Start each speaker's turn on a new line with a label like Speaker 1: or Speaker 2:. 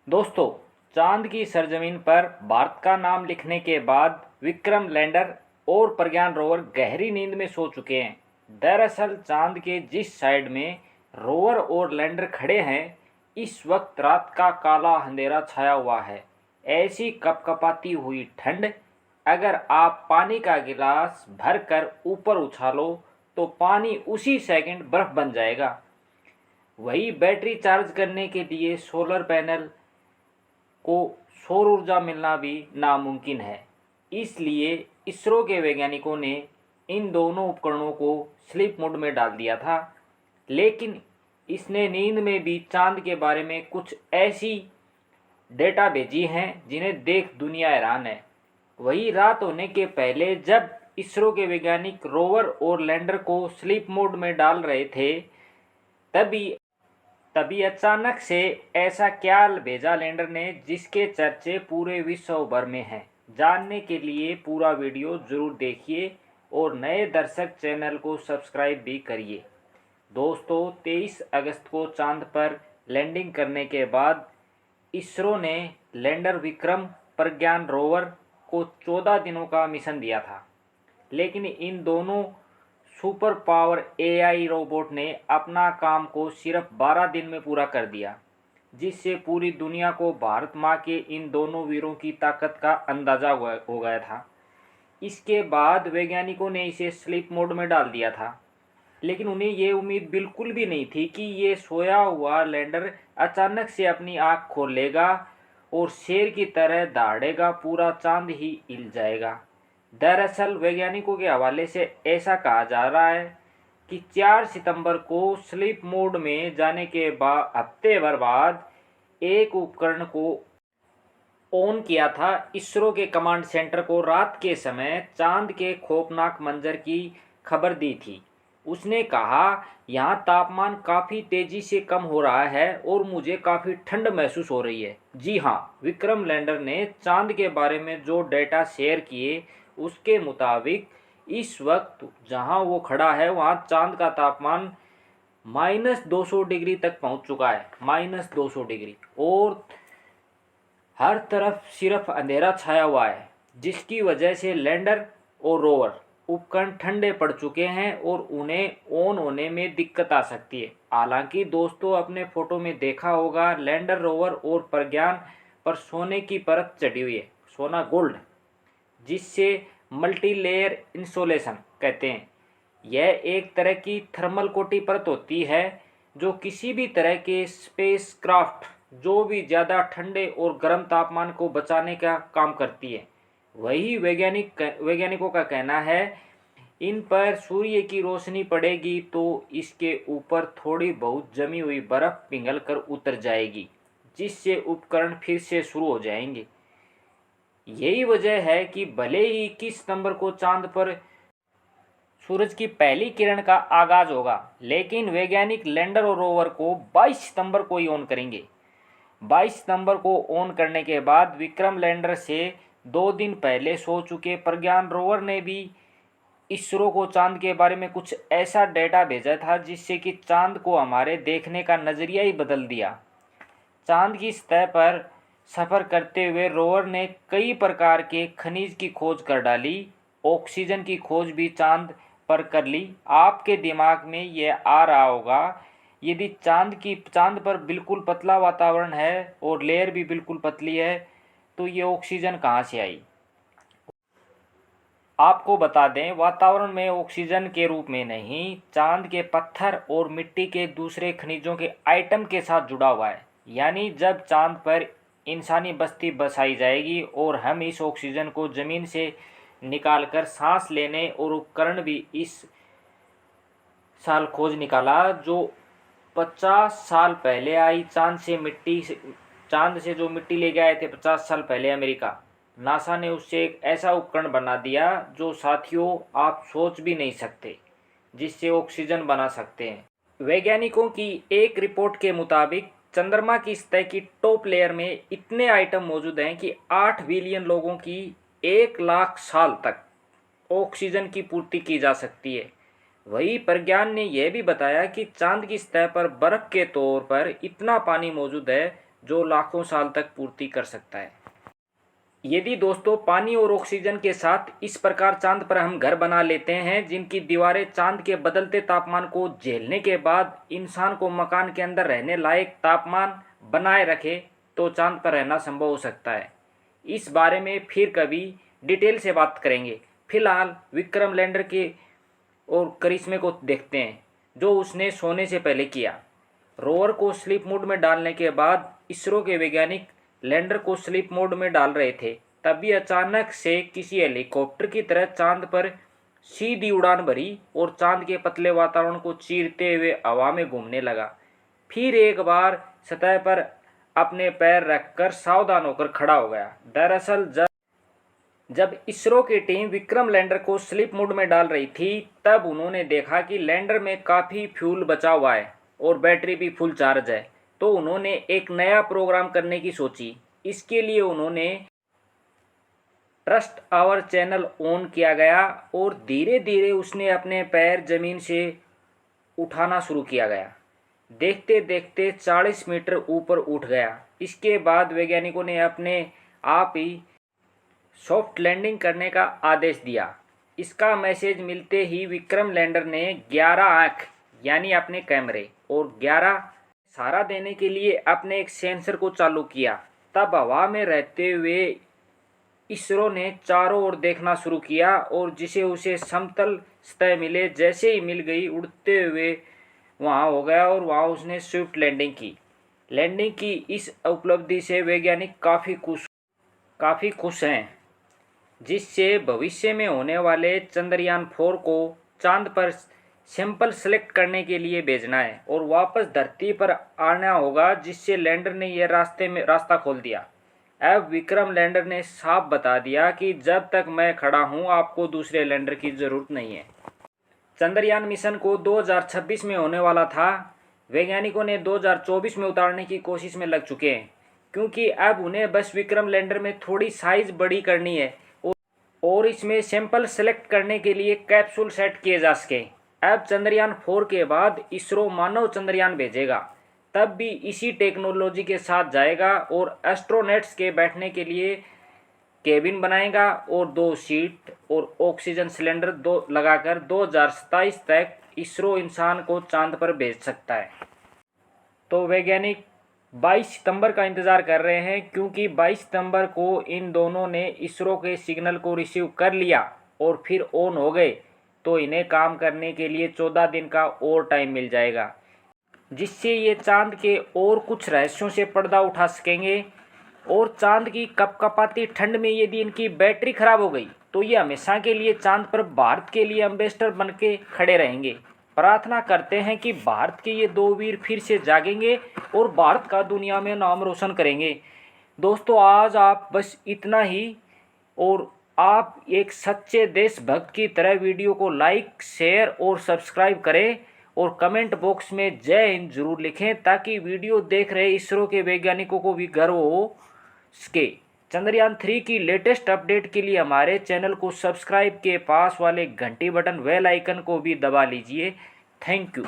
Speaker 1: दोस्तों, चांद की सरजमीन पर भारत का नाम लिखने के बाद विक्रम लैंडर और प्रज्ञान रोवर गहरी नींद में सो चुके हैं। दरअसल चांद के जिस साइड में रोवर और लैंडर खड़े हैं, इस वक्त रात का काला अंधेरा छाया हुआ है। ऐसी कपकपाती हुई ठंड, अगर आप पानी का गिलास भर कर ऊपर उछालो तो पानी उसी सेकंड बर्फ बन जाएगा। वही बैटरी चार्ज करने के लिए सोलर पैनल को सौर ऊर्जा मिलना भी नामुमकिन है। इसलिए इसरो के वैज्ञानिकों ने इन दोनों उपकरणों को स्लीप मोड में डाल दिया था। लेकिन इसने नींद में भी चांद के बारे में कुछ ऐसी डेटा भेजी हैं जिन्हें देख दुनिया हैरान है। वही रात होने के पहले जब इसरो के वैज्ञानिक रोवर और लैंडर को स्लीप मोड में डाल रहे थे, तभी तभी अचानक से ऐसा क्या भेजा लैंडर ने जिसके चर्चे पूरे विश्व भर में हैं। जानने के लिए पूरा वीडियो ज़रूर देखिए और नए दर्शक चैनल को सब्सक्राइब भी करिए। दोस्तों, 23 अगस्त को चांद पर लैंडिंग करने के बाद इसरो ने लैंडर विक्रम प्रज्ञान रोवर को 14 दिनों का मिशन दिया था। लेकिन इन दोनों सुपर पावर एआई रोबोट ने अपना काम को सिर्फ 12 दिन में पूरा कर दिया, जिससे पूरी दुनिया को भारत माँ के इन दोनों वीरों की ताकत का अंदाज़ा हो गया था। इसके बाद वैज्ञानिकों ने इसे स्लीप मोड में डाल दिया था, लेकिन उन्हें ये उम्मीद बिल्कुल भी नहीं थी कि ये सोया हुआ लैंडर अचानक से अपनी आँख खोलेगा और शेर की तरह दहाड़ेगा, पूरा चांद ही हिल जाएगा। दरअसल वैज्ञानिकों के हवाले से ऐसा कहा जा रहा है कि 4 सितंबर को स्लीप मोड में जाने के बाद हफ्ते भर बाद एक उपकरण को ऑन किया था। इसरो के कमांड सेंटर को रात के समय चांद के खौफनाक मंजर की खबर दी थी। उसने कहा, यहाँ तापमान काफ़ी तेज़ी से कम हो रहा है और मुझे काफ़ी ठंड महसूस हो रही है। जी हाँ, विक्रम लैंडर ने चांद के बारे में जो डेटा शेयर किए उसके मुताबिक इस वक्त जहाँ वो खड़ा है वहाँ चांद का तापमान -200 डिग्री तक पहुँच चुका है। -200 डिग्री, और हर तरफ सिर्फ अंधेरा छाया हुआ है, जिसकी वजह से लैंडर और रोवर उपकरण ठंडे पड़ चुके हैं और उन्हें ऑन होने में दिक्कत आ सकती है। हालांकि दोस्तों, अपने फोटो में देखा होगा लैंडर, रोवर और प्रज्ञान पर सोने की परत चढ़ी हुई है, सोना गोल्ड, जिससे मल्टी लेयर इंसोलेशन कहते हैं। यह एक तरह की थर्मल कोटी परत होती है जो किसी भी तरह के स्पेसक्राफ्ट जो भी ज़्यादा ठंडे और गर्म तापमान को बचाने का काम करती है। वही वैज्ञानिकों का कहना है, इन पर सूर्य की रोशनी पड़ेगी तो इसके ऊपर थोड़ी बहुत जमी हुई बर्फ़ पिघल कर उतर जाएगी, जिससे उपकरण फिर से शुरू हो जाएंगे। यही वजह है कि भले ही 21 सितंबर को चांद पर सूरज की पहली किरण का आगाज होगा, लेकिन वैज्ञानिक लैंडर और रोवर को 22 सितंबर को ही ऑन करेंगे। 22 सितंबर को ऑन करने के बाद विक्रम लैंडर से 2 दिन पहले सो चुके प्रज्ञान रोवर ने भी इसरो को चांद के बारे में कुछ ऐसा डेटा भेजा था जिससे कि चांद को हमारे देखने का नज़रिया ही बदल दिया। चांद की सतह पर सफ़र करते हुए रोवर ने कई प्रकार के खनिज की खोज कर डाली। ऑक्सीजन की खोज भी चांद पर कर ली। आपके दिमाग में यह आ रहा होगा, यदि चांद पर बिल्कुल पतला वातावरण है और लेयर भी बिल्कुल पतली है, तो ये ऑक्सीजन कहाँ से आई? आपको बता दें, वातावरण में ऑक्सीजन के रूप में नहीं, चांद के पत्थर और मिट्टी के दूसरे खनिजों के आइटम के साथ जुड़ा हुआ है। यानी जब चांद पर इंसानी बस्ती बसाई जाएगी और हम इस ऑक्सीजन को ज़मीन से निकालकर सांस लेने, और उपकरण भी इस साल खोज निकाला जो 50 साल पहले आई। चांद से जो मिट्टी ले गए थे 50 साल पहले अमेरिका, नासा ने उससे एक ऐसा उपकरण बना दिया जो साथियों आप सोच भी नहीं सकते, जिससे ऑक्सीजन बना सकते हैं। वैज्ञानिकों की एक रिपोर्ट के मुताबिक चंद्रमा की सतह की टॉप लेयर में इतने आइटम मौजूद हैं कि 8 बिलियन लोगों की 1 लाख साल तक ऑक्सीजन की पूर्ति की जा सकती है। वही प्रज्ञान ने यह भी बताया कि चांद की सतह पर बर्फ के तौर पर इतना पानी मौजूद है जो लाखों साल तक पूर्ति कर सकता है। यदि दोस्तों पानी और ऑक्सीजन के साथ इस प्रकार चांद पर हम घर बना लेते हैं जिनकी दीवारें चांद के बदलते तापमान को झेलने के बाद इंसान को मकान के अंदर रहने लायक तापमान बनाए रखे, तो चांद पर रहना संभव हो सकता है। इस बारे में फिर कभी डिटेल से बात करेंगे। फिलहाल विक्रम लैंडर के और करिश्मे को देखते हैं जो उसने सोने से पहले किया। रोवर को स्लीप मोड में डालने के बाद इसरो के वैज्ञानिक लैंडर को स्लीप मोड में डाल रहे थे, तभी अचानक से किसी हेलीकॉप्टर की तरह चांद पर सीधी उड़ान भरी और चांद के पतले वातावरण को चीरते हुए हवा में घूमने लगा। फिर एक बार सतह पर अपने पैर रखकर सावधान होकर खड़ा हो गया। दरअसल जब इसरो की टीम विक्रम लैंडर को स्लीप मोड में डाल रही थी, तब उन्होंने देखा कि लैंडर में काफ़ी फ्यूल बचा हुआ है और बैटरी भी फुल चार्ज है। तो उन्होंने एक नया प्रोग्राम करने की सोची। इसके लिए उन्होंने ट्रस्ट आवर चैनल ऑन किया गया और धीरे धीरे उसने अपने पैर जमीन से उठाना शुरू किया गया। देखते देखते 40 मीटर ऊपर उठ गया। इसके बाद वैज्ञानिकों ने अपने आप ही सॉफ्ट लैंडिंग करने का आदेश दिया। इसका मैसेज मिलते ही विक्रम लैंडर ने 11 आँख यानी अपने कैमरे और 11 सहारा देने के लिए अपने एक सेंसर को चालू किया। तब हवा में रहते हुए इसरो ने चारों ओर देखना शुरू किया और जिसे उसे समतल सतह मिले, जैसे ही मिल गई उड़ते हुए वहाँ हो गया और वहाँ उसने स्विफ्ट लैंडिंग की। लैंडिंग की इस उपलब्धि से वैज्ञानिक काफ़ी खुश हैं, जिससे भविष्य में होने वाले चंद्रयान 4 को चांद पर सैंपल सेलेक्ट करने के लिए भेजना है और वापस धरती पर आना होगा, जिससे लैंडर ने यह रास्ता खोल दिया। अब विक्रम लैंडर ने साफ बता दिया कि जब तक मैं खड़ा हूं आपको दूसरे लैंडर की ज़रूरत नहीं है। चंद्रयान मिशन को 2026 में होने वाला था। वैज्ञानिकों ने 2024 में उतारने की कोशिश में लग चुके हैं, क्योंकि अब उन्हें बस विक्रम लैंडर में थोड़ी साइज़ बड़ी करनी है और इसमें सैंपल सेलेक्ट करने के लिए कैप्सूल सेट किए जा सकें। अब चंद्रयान 4 के बाद इसरो मानव चंद्रयान भेजेगा, तब भी इसी टेक्नोलॉजी के साथ जाएगा और एस्ट्रोनॉट्स के बैठने के लिए केबिन बनाएगा और 2 सीट और ऑक्सीजन सिलेंडर लगाकर 2027 तक इसरो इंसान को चांद पर भेज सकता है। तो वैज्ञानिक 22 सितंबर का इंतज़ार कर रहे हैं, क्योंकि 22 सितंबर को इन दोनों ने इसरो के सिग्नल को रिसीव कर लिया और फिर ऑन हो गए, तो इन्हें काम करने के लिए 14 दिन का और टाइम मिल जाएगा, जिससे ये चांद के और कुछ रहस्यों से पर्दा उठा सकेंगे। और चांद की कपकपाती ठंड में यदि इनकी बैटरी खराब हो गई तो ये हमेशा के लिए चांद पर भारत के लिए एम्बेसडर बन के खड़े रहेंगे। प्रार्थना करते हैं कि भारत के ये 2 वीर फिर से जागेंगे और भारत का दुनिया में नाम रोशन करेंगे। दोस्तों आज आप बस इतना ही, और आप एक सच्चे देशभक्त की तरह वीडियो को लाइक, शेयर और सब्सक्राइब करें और कमेंट बॉक्स में जय हिंद जरूर लिखें, ताकि वीडियो देख रहे इसरो के वैज्ञानिकों को भी गर्व हो सके। चंद्रयान 3 की लेटेस्ट अपडेट के लिए हमारे चैनल को सब्सक्राइब के पास वाले घंटी बटन बेल आइकन को भी दबा लीजिए। Thank you.